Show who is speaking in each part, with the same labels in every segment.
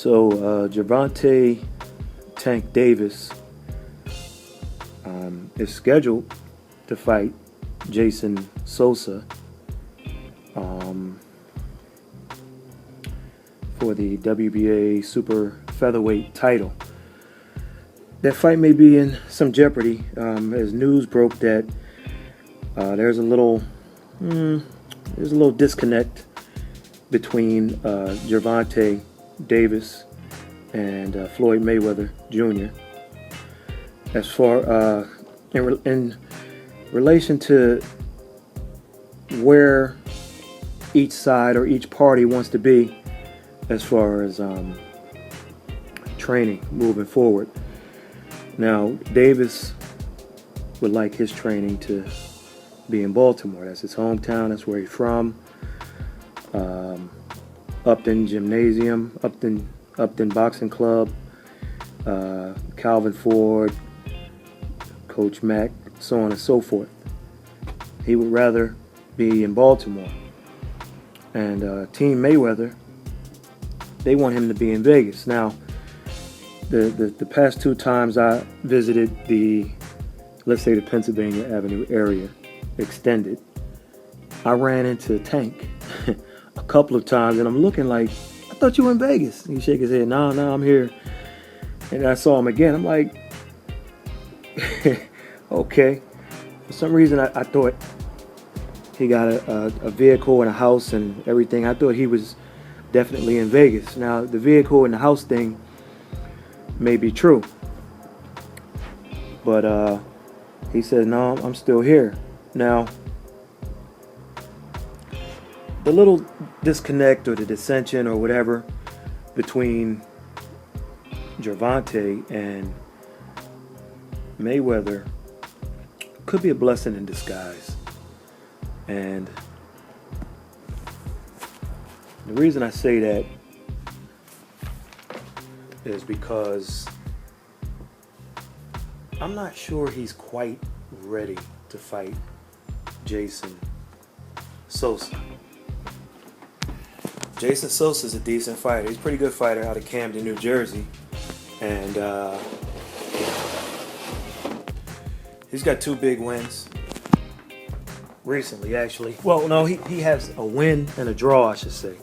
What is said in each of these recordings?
Speaker 1: Gervonta Tank Davis is scheduled to fight Jason Sosa for the WBA super featherweight title. That fight may be in some jeopardy as news broke that there's a little disconnect between Gervonta Davis and Floyd Mayweather Jr. as far in relation to where each side or each party wants to be as far as training moving forward. Now, Davis would like his training to be in Baltimore. That's his hometown. That's where he's from. Upton Gymnasium, Upton Boxing Club, Calvin Ford, Coach Mack, so on and so forth. He would rather be in Baltimore. And Team Mayweather, they want him to be in Vegas. Now, the past two times I visited let's say the Pennsylvania Avenue area, extended, I ran into Tank a couple of times, and I'm looking like, I thought you were in Vegas. He shake his head, no, I'm here. And I saw him again. I'm like, okay. For some reason, I thought he got a vehicle and a house and everything. I thought he was definitely in Vegas. Now, the vehicle and the house thing may be true, but he said, no, I'm still here. Now, the little disconnect or the dissension or whatever between Gervonta and Mayweather could be a blessing in disguise. And the reason I say that is because I'm not sure he's quite ready to fight Jason Sosa. Jason Sosa is a decent fighter. He's a pretty good fighter out of Camden, New Jersey. And he's got two big wins recently, actually. Well, no, he has a win and a draw, I should say.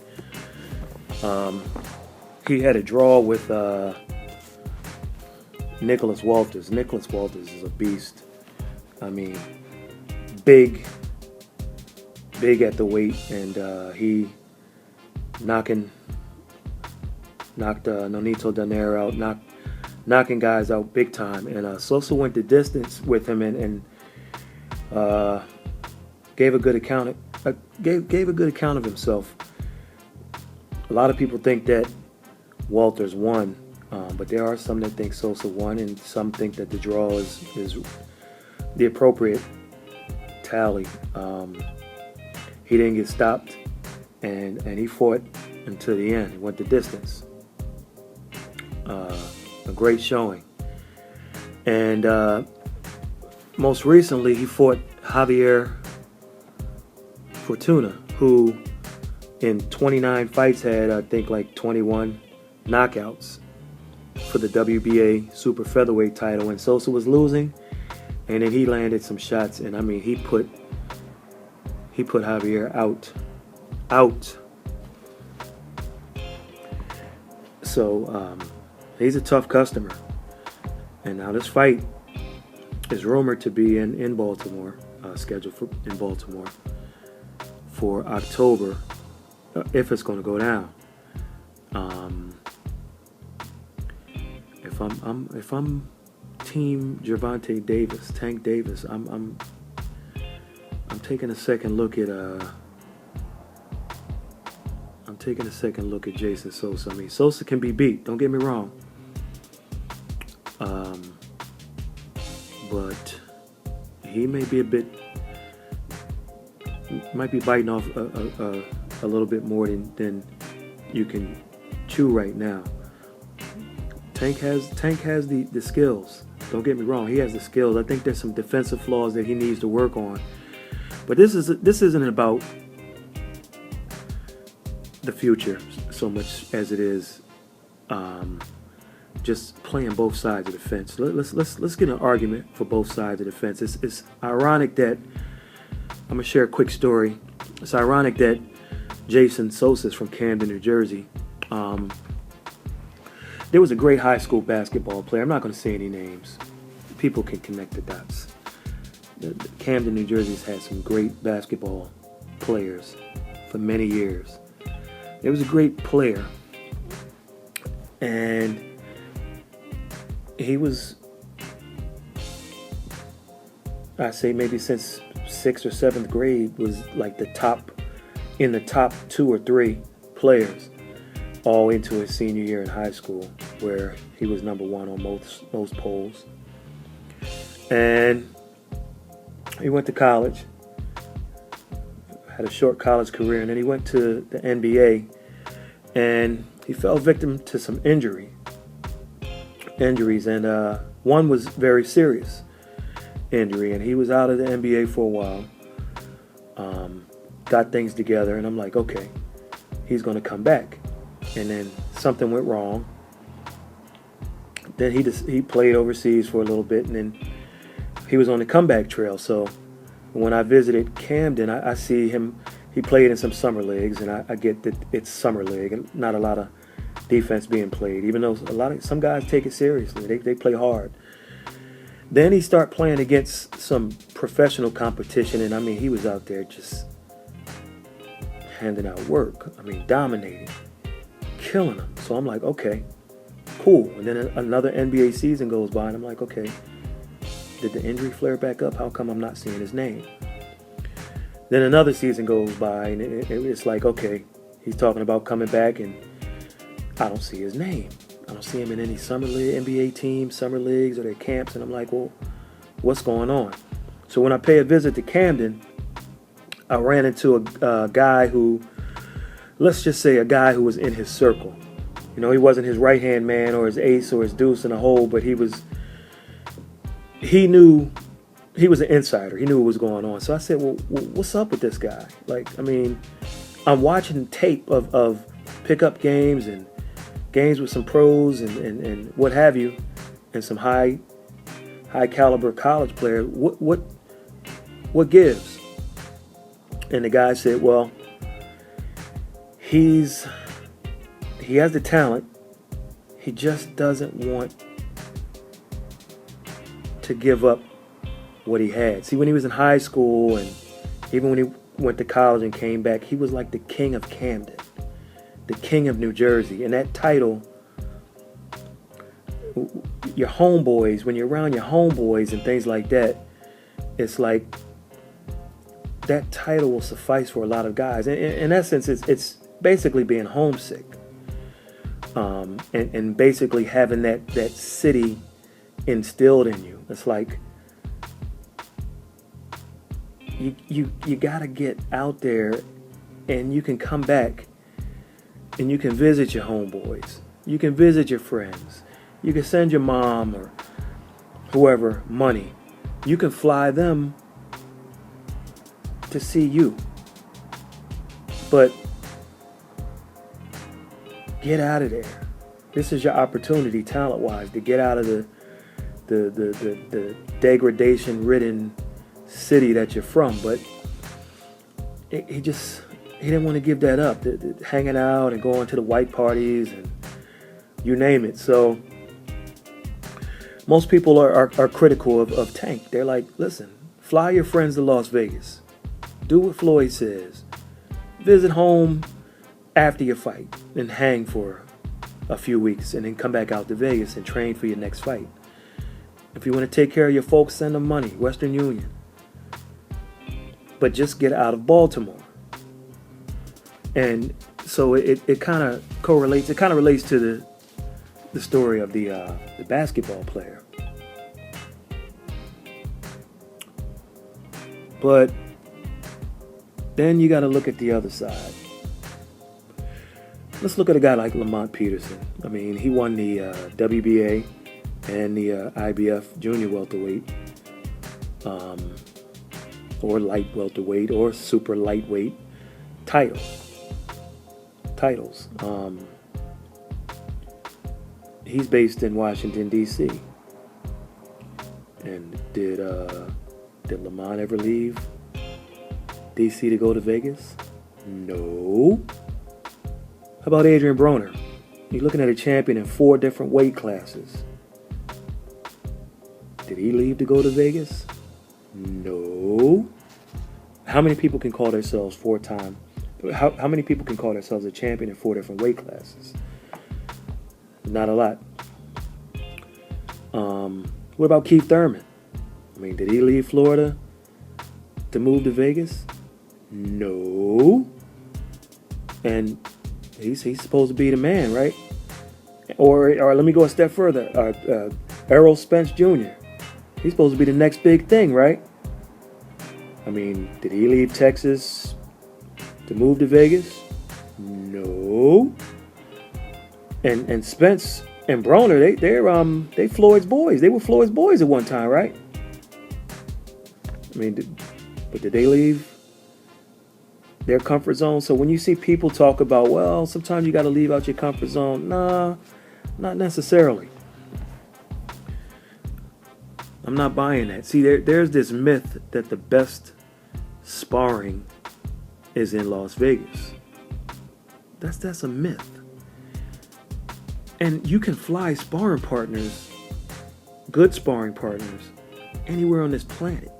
Speaker 1: He had a draw with Nicholas Walters. Nicholas Walters is a beast. I mean, big at the weight, and he knocked Nonito Donaire out, knocking guys out big time. And Sosa went the distance with him and gave a good account. Gave a good account of himself. A lot of people think that Walters won, but there are some that think Sosa won, and some think that the draw is the appropriate tally. He didn't get stopped, and he fought until the end. He went the distance. A great showing. And most recently, he fought Javier Fortuna, who in 29 fights had, I think, like 21 knockouts for the WBA super featherweight title. And Sosa was losing, and then he landed some shots, and I mean, he put Javier out. So he's a tough customer. And now this fight is rumored to be in Baltimore, scheduled in Baltimore for October, if it's going to go down. If I'm Team Gervonta Davis, Tank Davis, I'm taking a second look at Jason Sosa. I mean, Sosa can be beat, don't get me wrong. But he may be might be biting off a little bit more than you can chew right now. Tank has the skills. Don't get me wrong, he has the skills. I think there's some defensive flaws that he needs to work on. But this isn't about the future so much as it is just playing both sides of the fence. Let's get an argument for both sides of the fence. It's ironic that I'm gonna share a quick story. It's ironic that Jason Sosa is from Camden, New Jersey. There was a great high school basketball player. I'm not going to say any names. People can connect the dots. Camden, New Jersey has had some great basketball players for many years. There was a great player, and he was, I say maybe since 6th or 7th grade, was like in the top 2 or 3 players all into his senior year in high school, where he was number 1 on most polls. And he went to college, had a short college career, and then he went to the NBA, and he fell victim to some injuries, and one was very serious injury, and he was out of the NBA for a while. Got things together, and I'm like, okay, he's going to come back. And then something went wrong. Then he played overseas for a little bit, and then he was on the comeback trail. So when I visited Camden, I see him. He played in some summer leagues, and I get that it's summer league and not a lot of defense being played, even though some guys take it seriously. They play hard. Then he started playing against some professional competition, and I mean, he was out there just handing out work. I mean, dominating, killing them. So I'm like, okay, cool. And then another NBA season goes by, and I'm like, okay, did the injury flare back up? How come I'm not seeing his name? Then another season goes by, and it's like, okay, he's talking about coming back, and I don't see his name. I don't see him in any summer league, NBA teams, summer leagues, or their camps, and I'm like, well, what's going on? So when I pay a visit to Camden, I ran into a guy who, let's just say a guy who was in his circle. You know, he wasn't his right-hand man or his ace or his deuce in a hole, but he was an insider. He knew what was going on. So I said, well, what's up with this guy? Like, I mean, I'm watching tape of pickup games and games with some pros and what have you, and some high caliber college players. What gives? And the guy said, well, he has the talent. He just doesn't want to give up what he had. See, when he was in high school and even when he went to college and came back, he was like the king of Camden, the king of New Jersey. And that title, your homeboys, when you're around your homeboys and things like that, it's like that title will suffice for a lot of guys. In essence, it's basically being homesick, and basically having that city instilled in you. It's like you got to get out there, and you can come back, and you can visit your homeboys. You can visit your friends. You can send your mom or whoever money. You can fly them to see you. But get out of there. This is your opportunity, talent-wise, to get out of the degradation-ridden city that you're from. But he didn't want to give that up. Hanging out and going to the white parties and you name it. So most people are critical of Tank. They're like, listen, fly your friends to Las Vegas. Do what Floyd says. Visit home after your fight and hang for a few weeks and then come back out to Vegas and train for your next fight. If you want to take care of your folks, send them money, Western Union. But just get out of Baltimore. And so it kind of correlates. It kind of relates to the story of the basketball player. But then you got to look at the other side. Let's look at a guy like Lamont Peterson. I mean, he won the WBA and the IBF junior welterweight, or light welterweight, or super lightweight titles. he's based in Washington, D.C. And did Lamont ever leave D.C. to go to Vegas? No. How about Adrian Broner? You're looking at a champion in 4 different weight classes. Did he leave to go to Vegas? No. How many people can call themselves 4-time? How many people can call themselves a champion in 4 different weight classes? Not a lot. What about Keith Thurman? I mean, did he leave Florida to move to Vegas? No. And he's supposed to be the man, right? Or let me go a step further. Errol Spence Jr. He's supposed to be the next big thing, right? I mean, did he leave Texas to move to Vegas? No. And Spence and Broner, they Floyd's boys. They were Floyd's boys at one time, right? I mean, but did they leave their comfort zone? So when you see people talk about, well, sometimes you got to leave out your comfort zone. Nah, not necessarily. I'm not buying that. See, there's this myth that the best sparring is in Las Vegas. That's a myth. And you can fly sparring partners, good sparring partners, anywhere on this planet.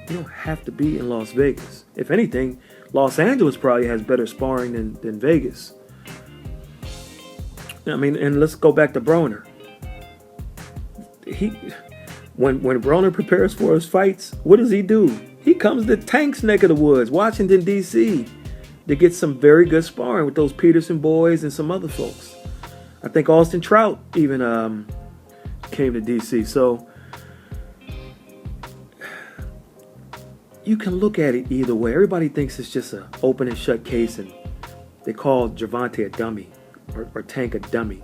Speaker 1: You don't have to be in Las Vegas. If anything, Los Angeles probably has better sparring than Vegas. I mean, and let's go back to Broner. When Broner prepares for his fights, what does he do? He comes to Tank's neck of the woods, Washington, D.C., to get some very good sparring with those Peterson boys and some other folks. I think Austin Trout even came to D.C. So you can look at it either way. Everybody thinks it's just an open and shut case, and they call Gervonta a dummy or Tank a dummy.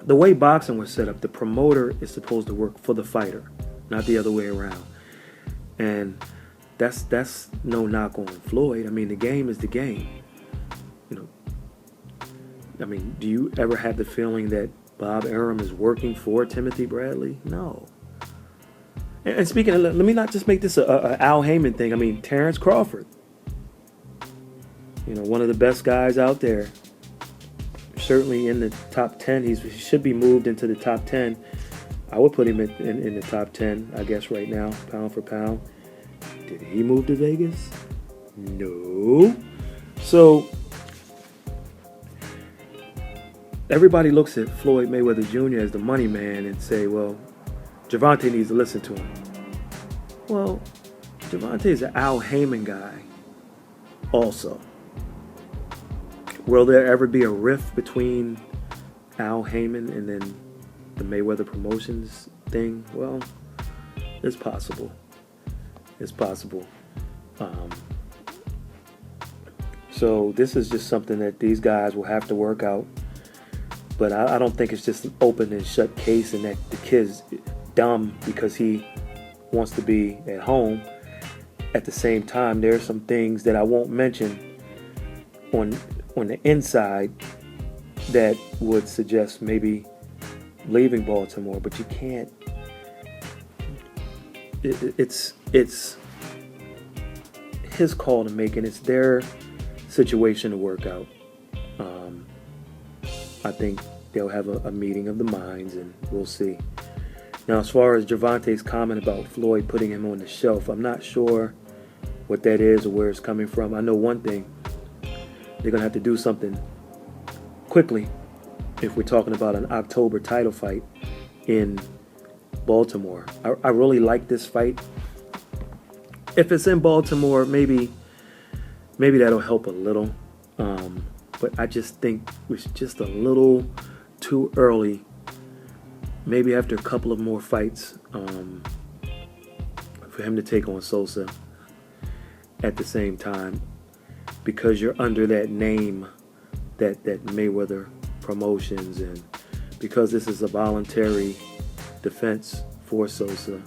Speaker 1: The way boxing was set up, the promoter is supposed to work for the fighter, not the other way around. And that's no knock on Floyd. I mean, the game is the game. I mean, do you ever have the feeling that Bob Arum is working for Timothy Bradley? No. And speaking of, let me not just make this a Al Heyman thing. I mean, Terrence Crawford, one of the best guys out there, certainly in the top 10. He should be moved into the top 10. I would put him in the top 10, I guess, right now, pound for pound. Did he move to Vegas? No. So everybody looks at Floyd Mayweather Jr. as the money man and say, well, Gervonta needs to listen to him. Well, Gervonta is an Al Heyman guy also. Will there ever be a rift between Al Heyman and then the Mayweather Promotions thing? Well, it's possible. It's possible. So this is just something that these guys will have to work out. But I don't think it's just an open and shut case and that the kid's dumb because he wants to be at home. At the same time, there are some things that I won't mention on the inside that would suggest maybe leaving Baltimore, but you can't. It's his call to make, and it's their situation to work out. I think they'll have a meeting of the minds, and we'll see. Now, as far as Gervonta's comment about Floyd putting him on the shelf, I'm not sure what that is or where it's coming from. I know one thing. They're going to have to do something quickly if we're talking about an October title fight in Baltimore. I really like this fight. If it's in Baltimore, maybe that'll help a little. But I just think it's just a little too early. Maybe after a couple of more fights for him to take on Sosa at the same time, because you're under that name, that Mayweather Promotions, and because this is a voluntary defense for Sosa.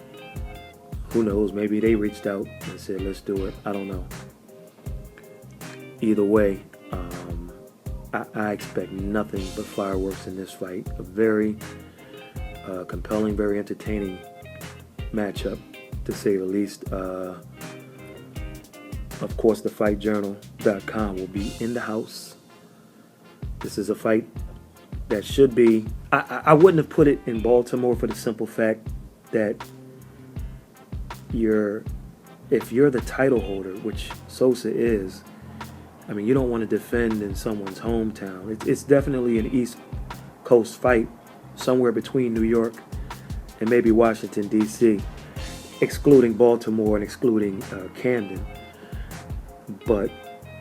Speaker 1: Who knows? Maybe they reached out and said, let's do it. I don't know. Either way, I expect nothing but fireworks in this fight. A very compelling, very entertaining matchup, to say the least. Of course, the fightjournal.com will be in the house. This is a fight that should be... I wouldn't have put it in Baltimore for the simple fact that if you're the title holder, which Sosa is, I mean, you don't want to defend in someone's hometown. It's definitely an East Coast fight, somewhere between New York and maybe Washington, D.C., excluding Baltimore and excluding Camden. But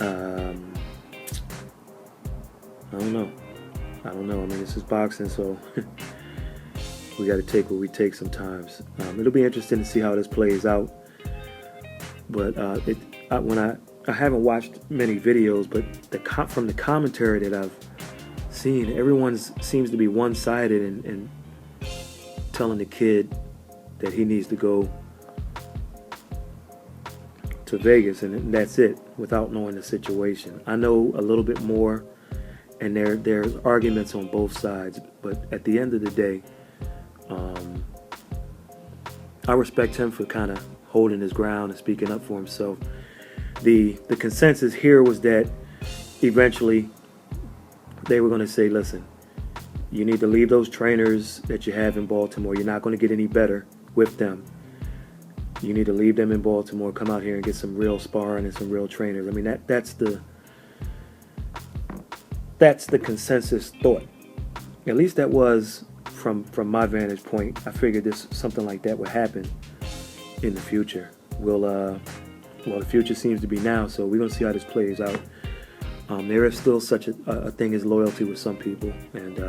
Speaker 1: I don't know. I mean, this is boxing, so we got to take what we take sometimes. It'll be interesting to see how this plays out. But I haven't watched many videos, but from the commentary that I've seen, everyone seems to be one-sided and telling the kid that he needs to go to Vegas, and that's it, without knowing the situation. I know a little bit more, and there's arguments on both sides, but at the end of the day, I respect him for kind of holding his ground and speaking up for himself. The consensus here was that eventually they were going to say, listen, you need to leave those trainers that you have in Baltimore. You're not going to get any better with them. You need to leave them in Baltimore, come out here and get some real sparring and some real trainers. I mean, that's the consensus thought. At least that was from my vantage point. I figured something like that would happen in the future. Well, the future seems to be now, so we're going to see how this plays out. There is still such a thing as loyalty with some people, and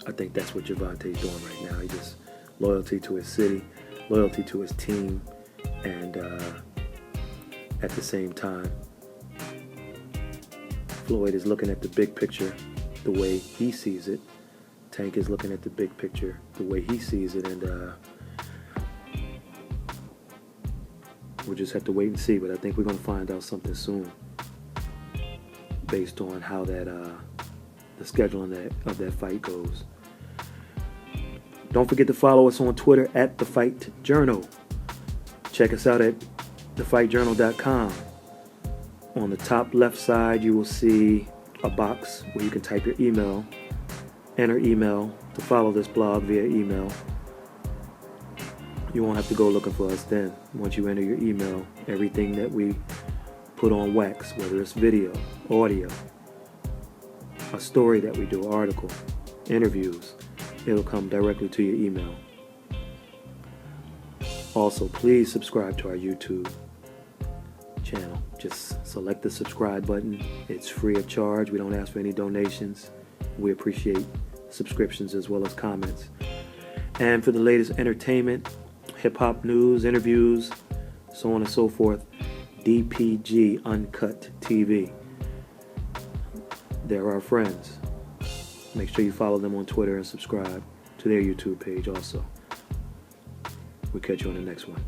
Speaker 1: I think that's what Gervonta is doing right now. He just loyalty to his city, loyalty to his team, and at the same time, Floyd is looking at the big picture the way he sees it. Tank is looking at the big picture the way he sees it, and we'll just have to wait and see. But I think we're going to find out something soon, based on how the scheduling of that fight goes. Don't forget to follow us on Twitter at The Fight Journal. Check us out at thefightjournal.com. On the top left side, you will see a box where you can type your email, enter email to follow this blog via email. You won't have to go looking for us then. Once you enter your email, everything that we put on wax, whether it's video, audio, a story that we do, article, interviews, it'll come directly to your email. Also, please subscribe to our YouTube channel. Just select the subscribe button. It's free of charge. We don't ask for any donations. We appreciate subscriptions as well as comments. And for the latest entertainment, hip-hop news, interviews, so on and so forth, DPG Uncut TV. They're our friends. Make sure you follow them on Twitter and subscribe to their YouTube page also. We'll catch you on the next one.